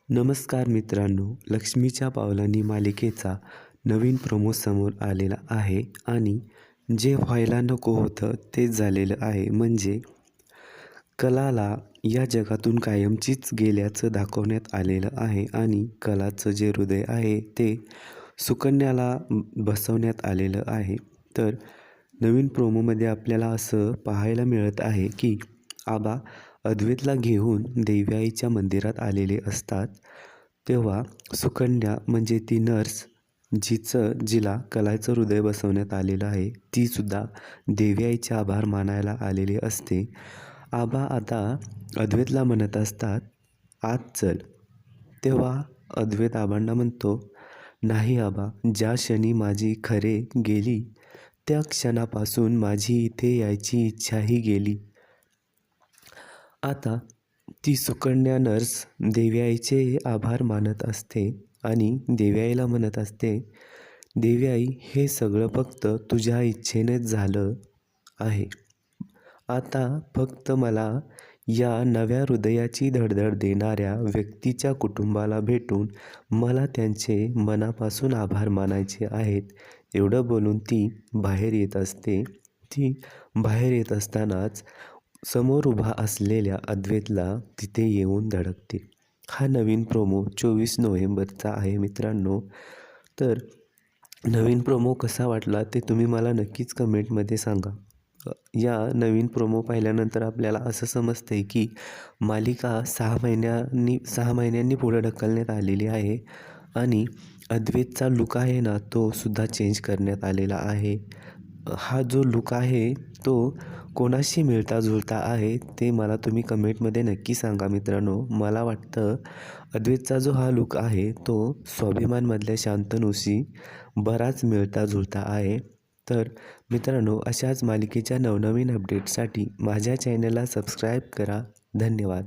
नमस्कार मित्रांनो, लक्ष्मीच्या पावलांनी मालिकेचा नवीन प्रोमो समोर आलेला आहे आणि जे व्हायला नको होतं तेच झालेलं आहे. म्हणजे कलाला या जगातून कायमचीच गेल्याचं दाखवण्यात आलेलं आहे आणि कलाचं जे हृदय आहे ते सुकन्याला बसवण्यात आलेलं आहे. तर नवीन प्रोमोमध्ये आपल्याला असं पाहायला मिळत आहे की आबा अद्वैतला घेऊन देव्याईच्या मंदिरात आलेले असतात. तेव्हा सुकन्या म्हणजे ती नर्स जिला कलाचं हृदय बसवण्यात आलेलं आहे, तीसुद्धा देव्याईचे आभार मानायला आलेली असते. आबा आता अद्वैतला म्हणत असतात, "आत चल." तेव्हा अद्वैत आबांना म्हणतो, "नाही आबा, ज्या क्षणी माझी खरे गेली त्या क्षणापासून माझी इथे यायची इच्छाही गेली." आता ती सुकन्या नर्स देव्याईचे आभार मानत असते आणि देव्याईला म्हणत असते, "देव्याई, हे सगळं फक्त तुझ्या इच्छेनेच झालं आहे. आता फक्त मला या नव्या हृदयाची धडधड देणाऱ्या व्यक्तीच्या कुटुंबाला भेटून मला त्यांचे मनापासून आभार मानायचे आहेत." एवढं बोलून ती बाहेर येत असते. ती बाहेर येत असतानाच समोर उभा असलेल्या अद्वैतला तिथे येऊन धडकते. हा नवीन प्रोमो 24 नोव्हेंबरचा आहे मित्रांनो. तर नवीन प्रोमो कसा वाटला ते तुम्ही मला नक्कीच कमेंटमध्ये सांगा. या नवीन प्रोमो पाहिल्यानंतर आपल्याला असं समजतंय की मालिका 6 महिन्यांनी पुढे ढकलण्यात आलेली आहे आणि अद्वैतचा लूक आहे ना, तो सुद्धा चेंज करण्यात आलेला आहे. हा जो लूक आहे तो कोणाशी मिळता जुळता आहे ते मला तुम्ही कमेंटमध्ये नक्की सांगा मित्रांनो. मला वाटतं अद्वैतचा जो हा लूक आहे तो स्वाभिमानमधल्या शांतनूशी बराच मिळता जुळता आहे. तर मित्रांनो, अशाच मालिकेच्या नवनवीन अपडेट्ससाठी माझ्या चॅनलला सबस्क्राईब करा. धन्यवाद.